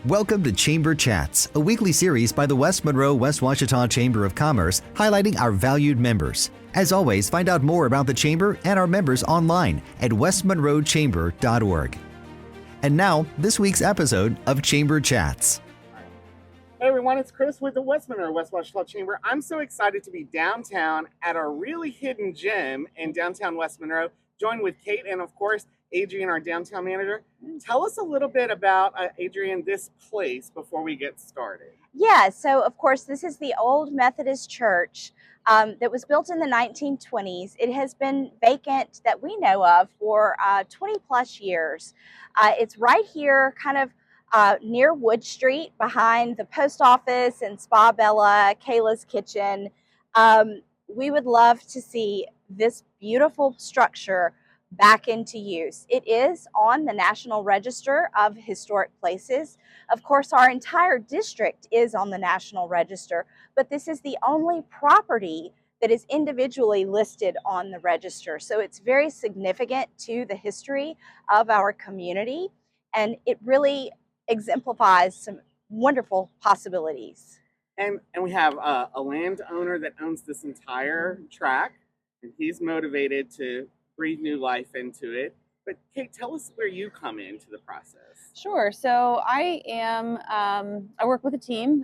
Welcome to Chamber Chats, a weekly series by the West Monroe, West Ouachita Chamber of Commerce, highlighting our valued members. As always, find out more about the Chamber and our members online at westmonroechamber.org. And now, this week's episode of Chamber Chats. Hey everyone, it's Chris with the West Monroe, West Ouachita Chamber. I'm so excited to be downtown at our really hidden gem in downtown West Monroe, joined with Kate and of course, Adrienne, our downtown manager. Tell us a little bit about, Adrienne, this place before we get started. Yeah, so of course, this is the old Methodist church that was built in the 1920s. It has been vacant that we know of for 20 plus years. It's right here, kind of near Wood Street, behind the post office and Spa Bella, Kayla's Kitchen. We would love to see this beautiful structure back into use. It is on the National Register of Historic Places. Of course, our entire district is on the National Register, but this is the only property that is individually listed on the register. So it's very significant to the history of our community, and it really exemplifies some wonderful possibilities. And we have a landowner that owns this entire tract, and he's motivated to breathe new life into it. But Kate, tell us where you come into the process. Sure. So I work with a team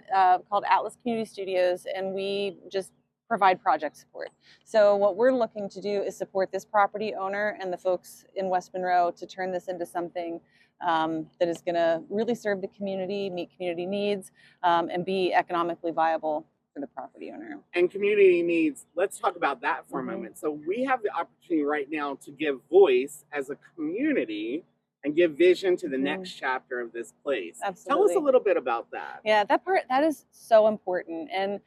called Atlas Community Studios, and we just provide project support. So what we're looking to do is support this property owner and the folks in West Monroe to turn this into something that is going to really serve the community, meet community needs, and be economically viable for the property owner. And community needs, let's talk about that for a moment. So we have the opportunity right now to give voice as a community and give vision to the next chapter of this place. Absolutely. Tell us a little bit about that. Yeah, that is so important. And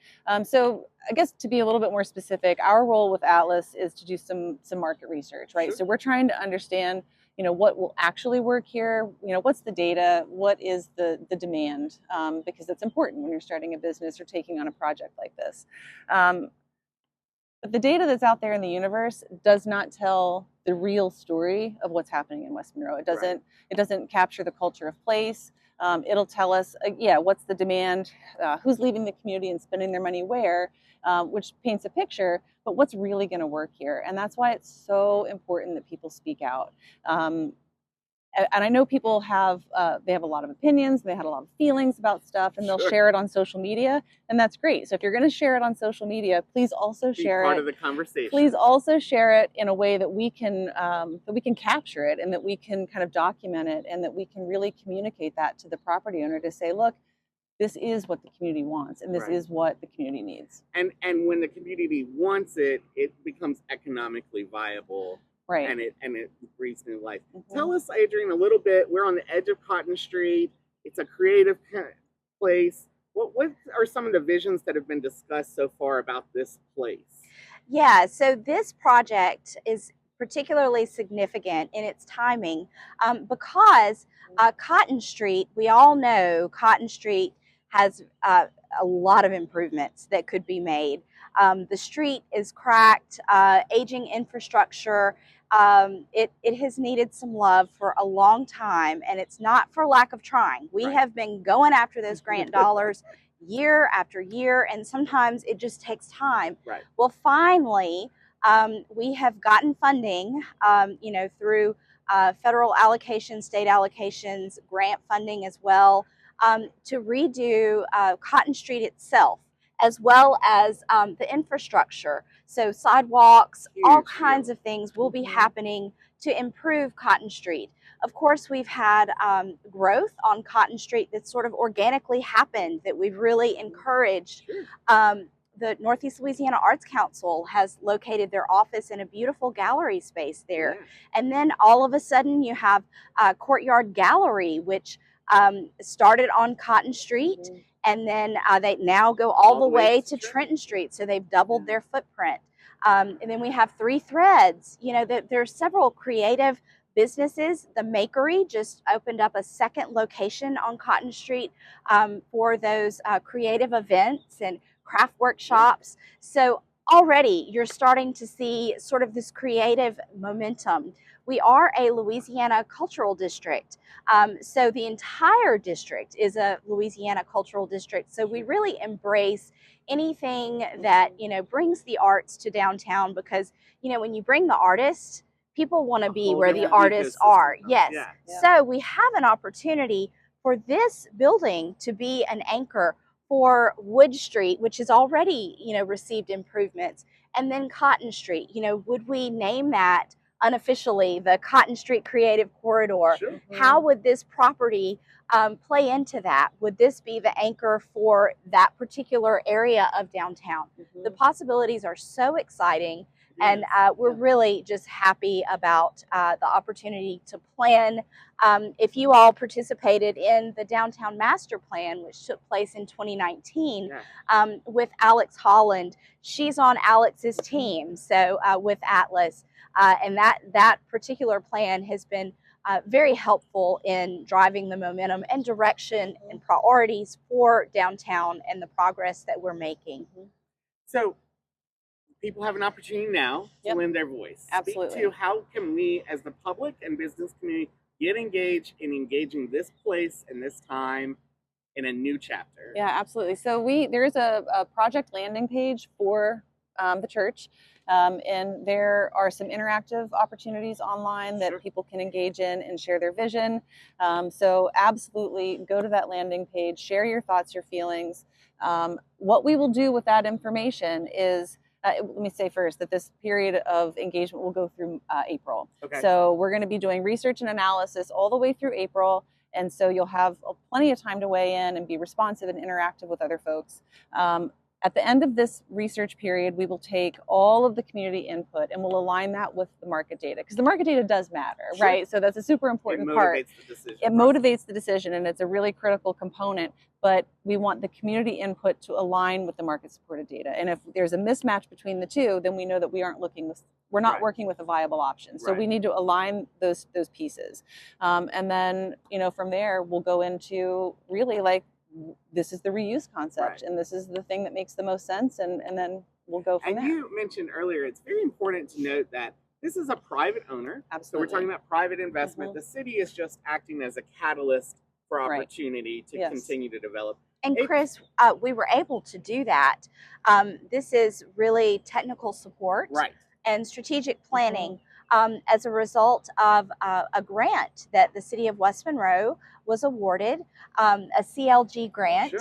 so I guess to be a little bit more specific, our role with Atlas is to do some market research, right? Sure. So we're trying to understand, what will actually work here, what's the data, what is the demand, because that's important when you're starting a business or taking on a project like this. But the data that's out there in the universe does not tell the real story of what's happening in West Monroe. It doesn't capture the culture of place. It'll tell us, what's the demand, who's leaving the community and spending their money where, which paints a picture, but what's really going to work here. And that's why it's so important that people speak out. And I know people have they have a lot of opinions, they had a lot of feelings about stuff, and they'll share it on social media, and that's great. So if you're going to share it on social media, please also share it. Be part of the conversation. Please also share it in a way that we can capture it, and that we can kind of document it, and that we can really communicate that to the property owner to say, look, this is what the community wants, and this is what the community needs. And when the community wants it, it becomes economically viable. Right. And it breathes new life. Tell us, Adrienne, a little bit. We're on the edge of Cotton Street. It's a creative place. What are some of the visions that have been discussed so far about this place? Yeah, so this project is particularly significant in its timing because Cotton Street, we all know Cotton Street has a lot of improvements that could be made. The street is cracked, aging infrastructure. It has needed some love for a long time, and it's not for lack of trying. We have been going after those grant dollars year after year, and sometimes it just takes time. Right. Well, finally, we have gotten funding, through federal allocations, state allocations, grant funding as well, to redo Cotton Street itself, as well as the infrastructure. So sidewalks, all kinds of things will be happening to improve Cotton Street. Of course, we've had growth on Cotton Street that's sort of organically happened, that we've really encouraged. The Northeast Louisiana Arts Council has located their office in a beautiful gallery space there. Yeah. And then all of a sudden you have Courtyard Gallery, which started on Cotton Street. And then they now go all the way to Trenton Street. So they've doubled their footprint. And then we have 3 Threads. There's several creative businesses. The Makery just opened up a second location on Cotton Street for those creative events and craft workshops. So already you're starting to see sort of this creative momentum. we are a Louisiana cultural district. So the entire district is a Louisiana cultural district. So we really embrace anything that, brings the arts to downtown, because, when you bring the artists, people want to be where the artists are. Yes. Yeah. So we have an opportunity for this building to be an anchor for Wood Street, which has already, received improvements, and then Cotton Street. Would we name that unofficially the Cotton Street Creative Corridor? Sure. How would this property play into that? Would this be the anchor for that particular area of downtown? The possibilities are so exciting. And we're really just happy about the opportunity to plan. If you all participated in the Downtown Master Plan, which took place in 2019 with Alex Holland, she's on Alex's team, so with Atlas. And that particular plan has been very helpful in driving the momentum and direction and priorities for downtown and the progress that we're making. So people have an opportunity now to lend their voice. Absolutely. Speak to how can we, as the public and business community, get engaged in engaging this place and this time in a new chapter? Yeah, absolutely. So there's a project landing page for the church, and there are some interactive opportunities online that people can engage in and share their vision. So absolutely go to that landing page, share your thoughts, your feelings. What we will do with that information is, let me say first that this period of engagement will go through April. Okay. So we're going to be doing research and analysis all the way through April. And so you'll have plenty of time to weigh in and be responsive and interactive with other folks. At the end of this research period, we will take all of the community input and we'll align that with the market data, because the market data does matter, right? So that's a super important part. It motivates the decision, and it's a really critical component, but we want the community input to align with the market supported data. And if there's a mismatch between the two, then we know that we're not working with a viable option. So we need to align those pieces. And then, from there, we'll go into really this is the reuse concept, and this is the thing that makes the most sense, and then we'll go from there. And you mentioned earlier, it's very important to note that this is a private owner. Absolutely. So we're talking about private investment. The city is just acting as a catalyst for opportunity to continue to develop. And Chris, we were able to do that. This is really technical support and strategic planning as a result of a grant that the city of West Monroe was awarded, a CLG grant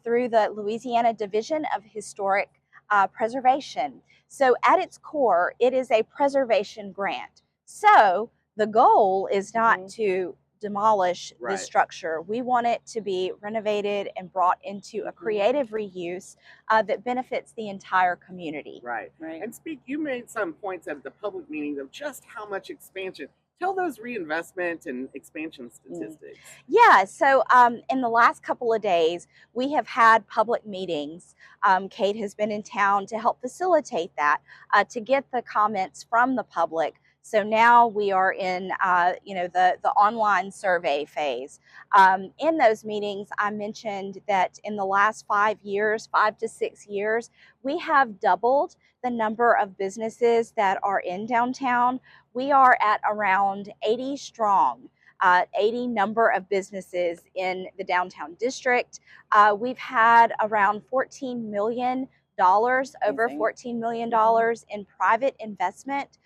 through the Louisiana Division of Historic Preservation. So at its core, it is a preservation grant. So the goal is not to demolish the structure. We want it to be renovated and brought into a creative reuse that benefits the entire community. Right. And you made some points at the public meetings of just how much expansion. Tell those reinvestment and expansion statistics. Yeah, so in the last couple of days, we have had public meetings. Kate has been in town to help facilitate that, to get the comments from the public. So now we are in, the online survey phase. In those meetings, I mentioned that in the last 5 to 6 years, we have doubled the number of businesses that are in downtown. We are at around 80 strong, 80 number of businesses in the downtown district. We've had around $14 million, over $14 million in private investment.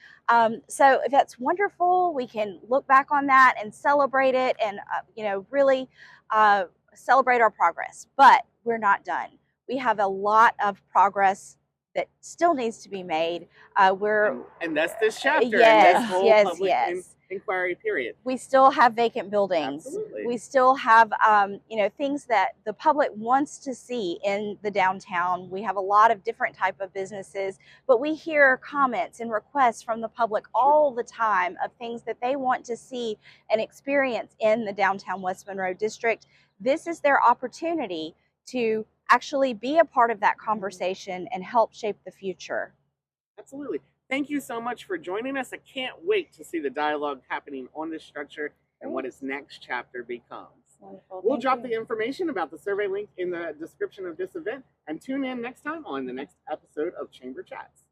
So that's wonderful. We can look back on that and celebrate it and, really celebrate our progress. But we're not done. We have a lot of progress that still needs to be made. And that's this chapter. Yes, and this whole public inquiry period. We still have vacant buildings. Absolutely. We still have, things that the public wants to see in the downtown. We have a lot of different type of businesses, but we hear comments and requests from the public all the time of things that they want to see and experience in the downtown West Monroe district. This is their opportunity to actually be a part of that conversation and help shape the future. Absolutely. Thank you so much for joining us. I can't wait to see the dialogue happening on this structure and what its next chapter becomes. Wonderful. We'll drop the information about the survey link in the description of this event, and tune in next time on the next episode of Chamber Chats.